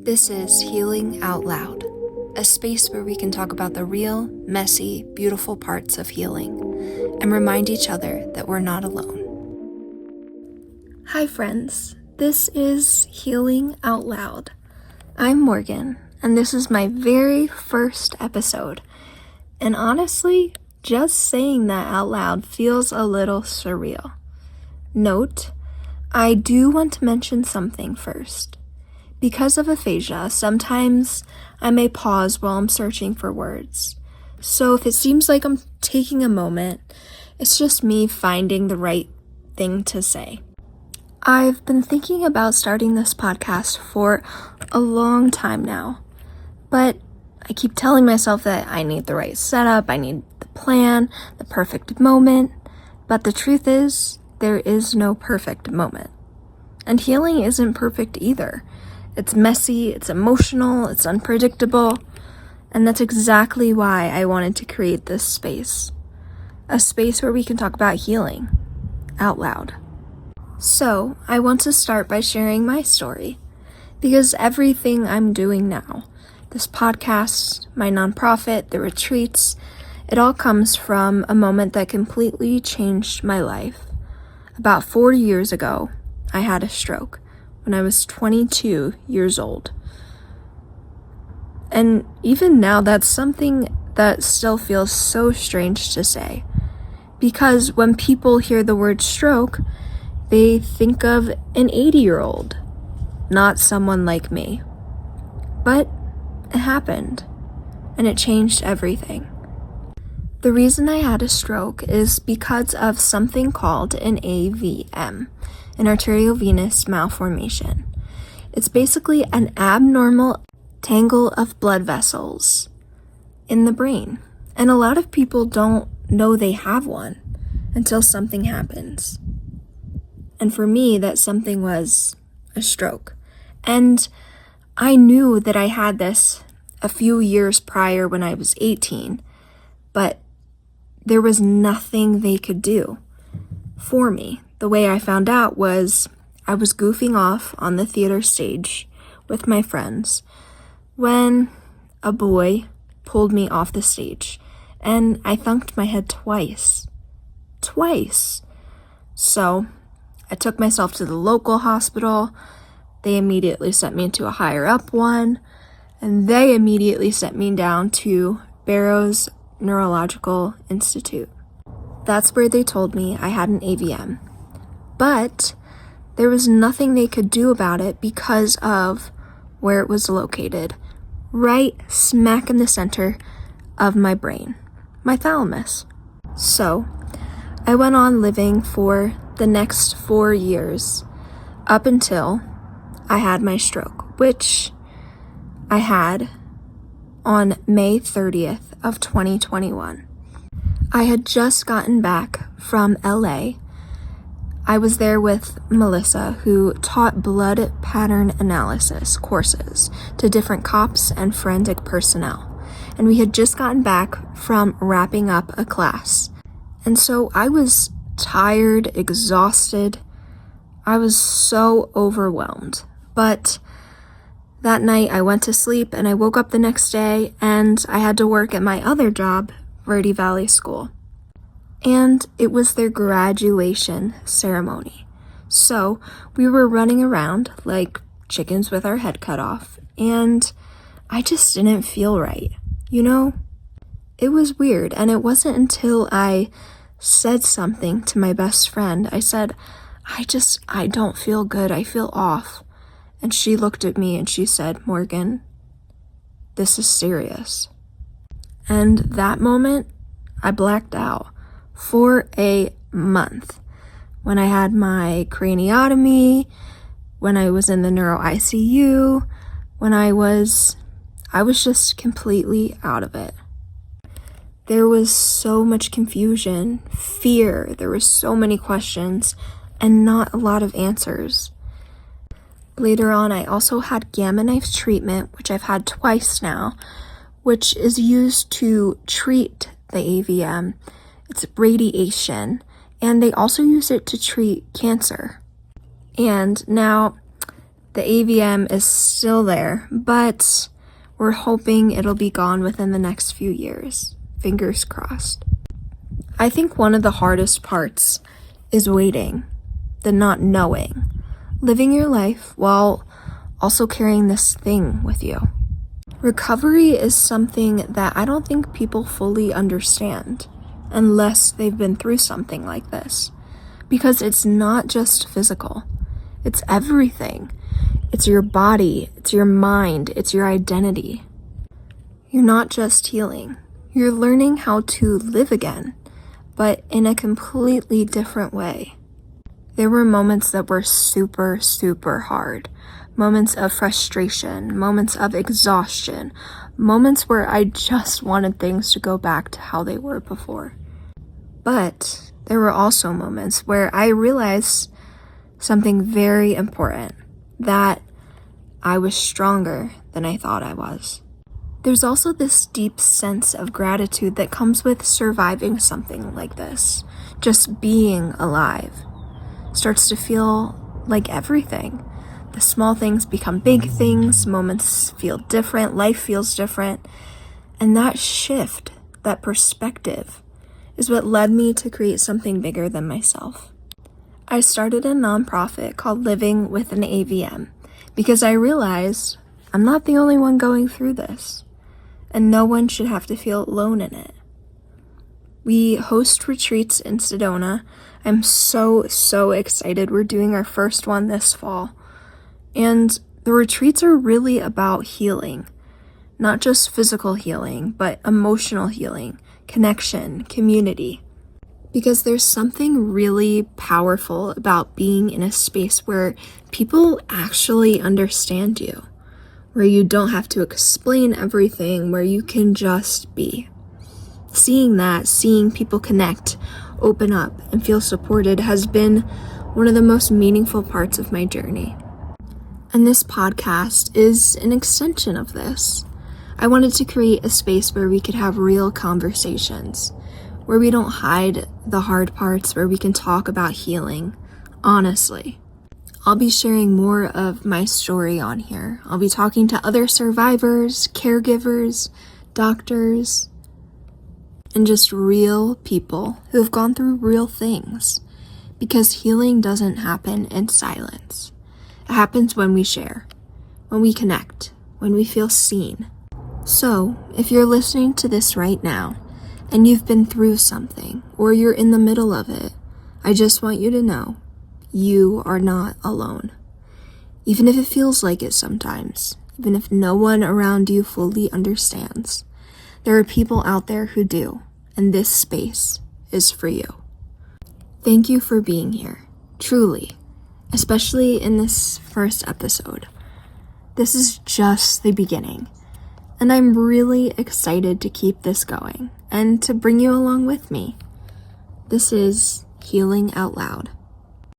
This is Healing Out Loud, a space where we can talk about the real, messy, beautiful parts of healing and remind each other that we're not alone. Hi friends, this is Healing Out Loud. I'm Morgan, and this is my very first episode. And honestly, just saying that out loud feels a little surreal. Note, I do want to mention something first. Because of aphasia, sometimes I may pause while I'm searching for words. So if it seems like I'm taking a moment, it's just me finding the right thing to say. I've been thinking about starting this podcast for a long time now, but I keep telling myself that I need the right setup, I need the plan, the perfect moment, but the truth is, there is no perfect moment. And healing isn't perfect either. It's messy, it's emotional, it's unpredictable, and that's exactly why I wanted to create this space. A space where we can talk about healing out loud. So, I want to start by sharing my story, because everything I'm doing now, this podcast, my nonprofit, the retreats, it all comes from a moment that completely changed my life. About 4 years ago, I had a stroke when I was 22 years old. And even now, that's something that still feels so strange to say. Because when people hear the word stroke, they think of an 80-year-old, not someone like me. But it happened, and it changed everything. The reason I had a stroke is because of something called an AVM, an arteriovenous malformation. It's basically an abnormal tangle of blood vessels in the brain. And a lot of people don't know they have one until something happens. And for me, that something was a stroke. And I knew that I had this a few years prior when I was 18, but there was nothing they could do for me. The way I found out was I was goofing off on the theater stage with my friends when a boy pulled me off the stage, and I thunked my head twice. So I took myself to the local hospital. They immediately sent me to a higher up one, and they immediately sent me down to Barrows Neurological Institute. That's where they told me I had an AVM. But there was nothing they could do about it because of where it was located, right smack in the center of my brain, my thalamus. So I went on living for the next 4 years up until I had my stroke, which I had on May 30th of 2021. I had just gotten back from LA. I was there with Melissa, who taught blood pattern analysis courses to different cops and forensic personnel. And we had just gotten back from wrapping up a class. And so I was tired, exhausted. I was so overwhelmed. But that night I went to sleep and I woke up the next day and I had to work at my other job, Verde Valley School. And it was their graduation ceremony. So we were running around like chickens with our head cut off, and I just didn't feel right. You know, it was weird, and it wasn't until I said something to my best friend. I said, I don't feel good. I feel off. And she looked at me and she said, Morgan, this is serious. And that moment, I blacked out for a month. When I had my craniotomy, when I was in the neuro ICU, when I was just completely out of it. There was so much confusion, fear, there were so many questions, and not a lot of answers. Later on, I also had Gamma Knife treatment, which I've had twice now, which is used to treat the AVM. It's radiation, and they also use it to treat cancer. And now, The AVM is still there, but we're hoping it'll be gone within the next few years. Fingers crossed. I think one of the hardest parts is waiting, the not knowing, living your life while also carrying this thing with you. Recovery is something that I don't think people fully understand unless they've been through something like this, because it's not just physical, it's everything. It's your body, it's your mind, it's your identity. You're not just healing, you're learning how to live again, but in a completely different way. There were moments that were super, super hard. Moments of frustration, moments of exhaustion, moments where I just wanted things to go back to how they were before. But there were also moments where I realized something very important, that I was stronger than I thought I was. There's also this deep sense of gratitude that comes with surviving something like this. Just being alive starts to feel like everything. The small things become big things, moments feel different, life feels different. And that shift, that perspective, is what led me to create something bigger than myself. I started a nonprofit called Living with an AVM because I realized I'm not the only one going through this, and no one should have to feel alone in it. We host retreats in Sedona. I'm so excited. We're doing our first one this fall. And the retreats are really about healing, not just physical healing, but emotional healing, connection, community. Because there's something really powerful about being in a space where people actually understand you, where you don't have to explain everything, where you can just be. Seeing people connect, open up, and feel supported has been one of the most meaningful parts of my journey. And this podcast is an extension of this. I wanted to create a space where we could have real conversations, where we don't hide the hard parts, where we can talk about healing, honestly. I'll be sharing more of my story on here. I'll be talking to other survivors, caregivers, doctors, and just real people who have gone through real things. Because healing doesn't happen in silence. It happens when we share, when we connect, when we feel seen. So, if you're listening to this right now, and you've been through something, or you're in the middle of it, I just want you to know, you are not alone. Even if it feels like it sometimes, even if no one around you fully understands, there are people out there who do, and this space is for you. Thank you for being here, truly, especially in this first episode. This is just the beginning, and I'm really excited to keep this going and to bring you along with me. This is Healing Out Loud.